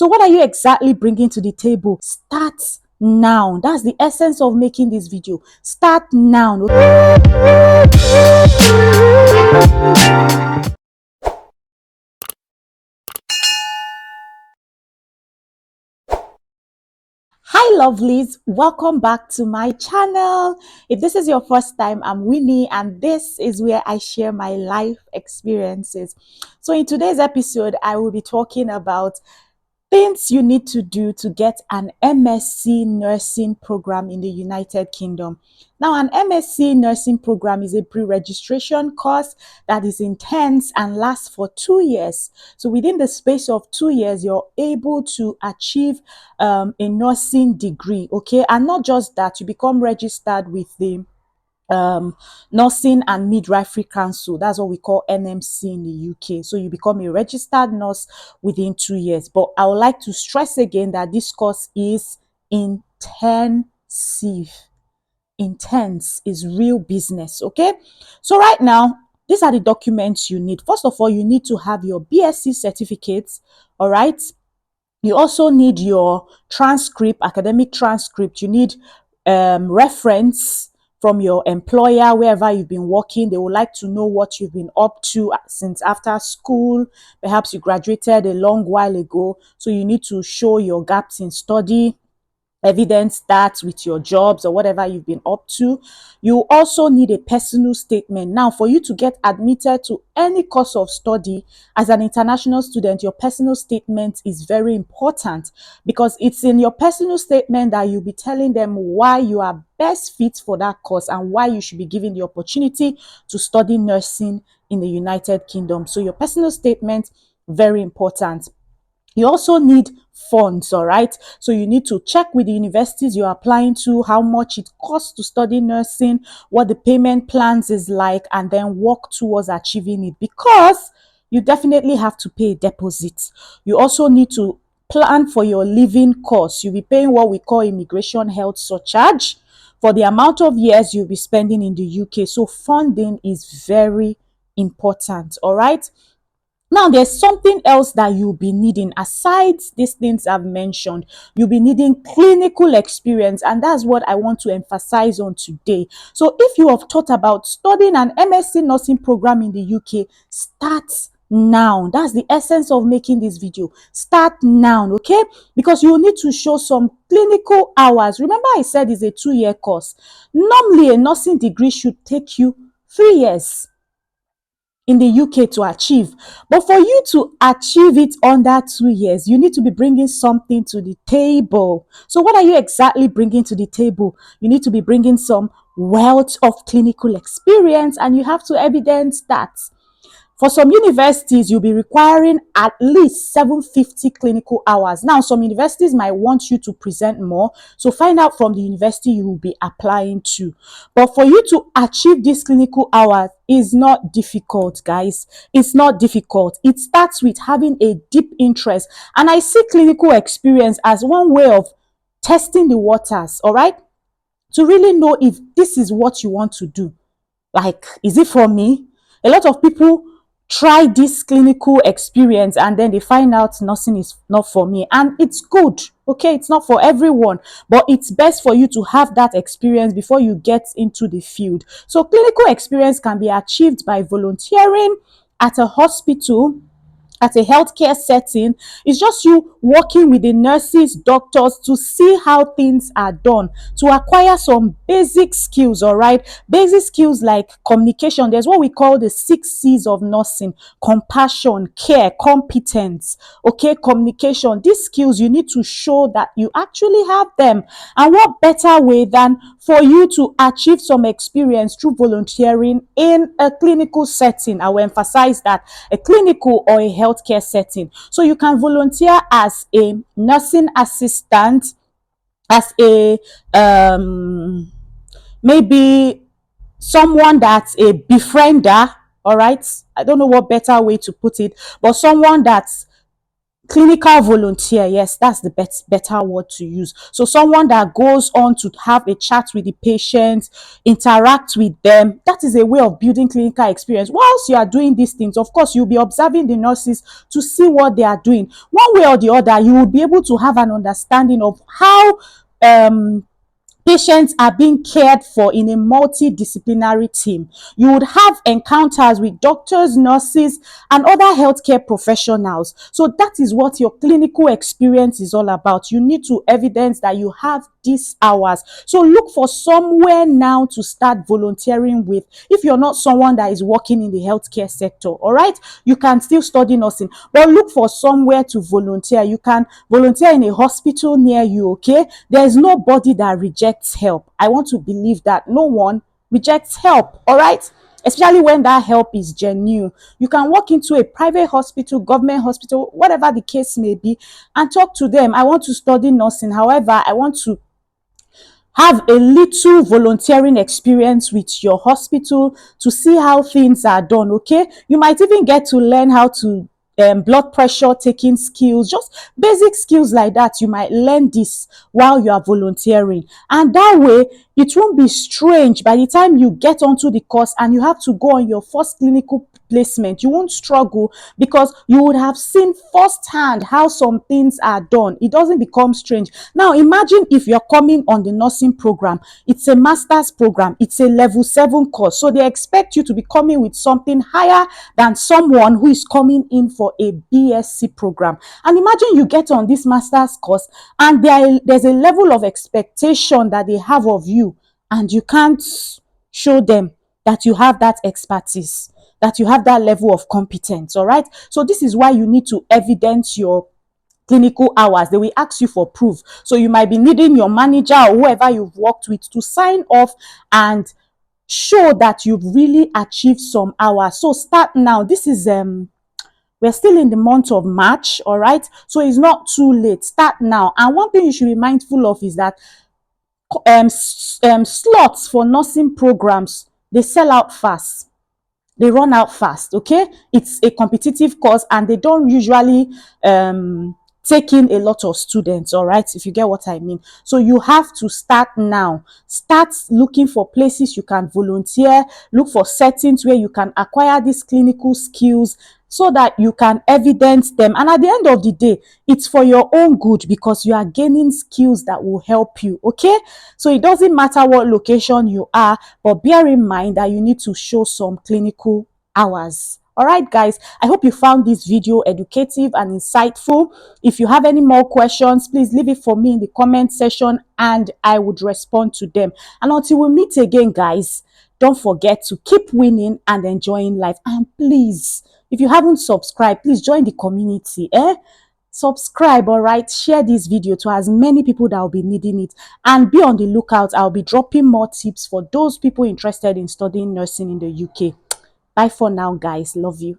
So what are you exactly bringing to the table? Start now. That's the essence of making this video. Start now. Hi lovelies, welcome back to my channel. If this is your first time, I'm Winnie and this is where I share my life experiences. So in today's episode, I will be talking about things you need to do to get an MSc nursing program in the United Kingdom. Now, an MSc nursing program is a pre-registration course that is intense and lasts for 2 years. So within the space of 2 years, you're able to achieve a nursing degree, okay? And not just that, you become registered with the Nursing and Midwifery Council. That's what we call NMC in the UK. So you become a registered nurse within 2 years. But I would like to stress again that this course is intensive. Intense is real business, okay? So right now, these are the documents you need. First of all, you need to have your BSc certificates, all right? You also need your transcript, academic transcript. You need reference from your employer, wherever you've been working. They would like to know what you've been up to since after school. Perhaps you graduated a long while ago, so you need to show your gaps in study, evidence that with your jobs or whatever you've been up to. You also need a personal statement. Now, for you to get admitted to any course of study as an international student, your personal statement is very important because it's in your personal statement that you'll be telling them why you are best fit for that course and why you should be given the opportunity to study nursing in the United Kingdom. So your personal statement, very important. You also need funds, all right? So you need to check with the universities you're applying to, how much it costs to study nursing, what the payment plans is like, and then work towards achieving it, because you definitely have to pay a deposit. You also need to plan for your living costs. You'll be paying what we call immigration health surcharge for the amount of years you'll be spending in the UK. So funding is very important, all right? Now, there's something else that you'll be needing aside these things I've mentioned. You'll be needing clinical experience, and that's what I want to emphasize on today. So if you have thought about studying an MSc nursing program in the UK, start now. That's the essence of making this video. Start now, okay? Because you need to show some clinical hours. Remember, I said it's a 2-year course. Normally, a nursing degree should take you 3 years in the UK to achieve. But for you to achieve it under 2 years, you need to be bringing something to the table. So what are you exactly bringing to the table? You need to be bringing some wealth of clinical experience, and you have to evidence that. For some universities, you'll be requiring at least 750 clinical hours. Now, some universities might want you to present more, so find out from the university you will be applying to. But for you to achieve these clinical hours is not difficult, guys. It's not difficult. It starts with having a deep interest. And I see clinical experience as one way of testing the waters, all right? To really know if this is what you want to do. Like, is it for me? A lot of people try this clinical experience and then they find out nursing is not for me, and it's good, okay? It's not for everyone, but it's best for you to have that experience before you get into the field. So clinical experience can be achieved by volunteering at a hospital, at a healthcare setting. It's just you working with the nurses, doctors to see how things are done, to acquire some basic skills, all right? Basic skills like communication. There's what we call the 6 C's of nursing: compassion, care, competence, okay? Communication. These skills, you need to show that you actually have them. And what better way than for you to achieve some experience through volunteering in a clinical setting? I will emphasize that, a clinical or a healthcare setting. So you can volunteer as a nursing assistant, as a maybe someone that's a befriender, all right? I don't know what better way to put it, but someone that's Clinical volunteer, yes, that's the better word to use. So someone that goes on to have a chat with the patients, interact with them. That is a way of building clinical experience. Whilst you are doing these things, of course, you'll be observing the nurses to see what they are doing. One way or the other, you will be able to have an understanding of how patients are being cared for in a multidisciplinary team. You would have encounters with doctors, nurses, and other healthcare professionals. So that is what your clinical experience is all about. You need to evidence that you have these hours. So look for somewhere now to start volunteering with. If you're not someone that is working in the healthcare sector, all right, you can still study nursing, but look for somewhere to volunteer. You can volunteer in a hospital near you, okay? There is nobody that rejects help. I want to believe that no one rejects help, all right? Especially when that help is genuine. You can walk into a private hospital, government hospital, whatever the case may be, and talk to them. I want to study nursing. However, I want to have a little volunteering experience with your hospital to see how things are done, okay? You might even get to learn how to blood pressure taking skills, just basic skills like that. You might learn this while you are volunteering, and that way it won't be strange by the time you get onto the course and you have to go on your first clinical placement. You won't struggle because you would have seen firsthand how some things are done. It doesn't become strange. Now imagine if you're coming on the nursing program. It's a master's program. It's a level 7 course, so they expect you to be coming with something higher than someone who is coming in for a BSc program. And imagine you get on this master's course and there's a level of expectation that they have of you, and you can't show them that you have that expertise, that you have that level of competence. All right, so this is why you need to evidence your clinical hours. They will ask you for proof, so you might be needing your manager or whoever you've worked with to sign off and show that you've really achieved some hours. So start now. This is we're still in the month of March, all right, so it's not too late. Start now. And one thing you should be mindful of is that slots for nursing programs, they sell out fast, they run out fast, okay? It's a competitive course and they don't usually take in a lot of students, all right, if you get what I mean. So you have to start now. Start looking for places you can volunteer, look for settings where you can acquire these clinical skills so that you can evidence them. And at the end of the day, it's for your own good because you are gaining skills that will help you, okay? So it doesn't matter what location you are, but bear in mind that you need to show some clinical hours. All right, guys, I hope you found this video educative and insightful. If you have any more questions, please leave it for me in the comment section and I would respond to them. And until we meet again, guys, don't forget to keep winning and enjoying life. And please, if you haven't subscribed, please join the community. Subscribe, all right? Share this video to as many people that will be needing it. And be on the lookout. I'll be dropping more tips for those people interested in studying nursing in the UK. Bye for now, guys. Love you.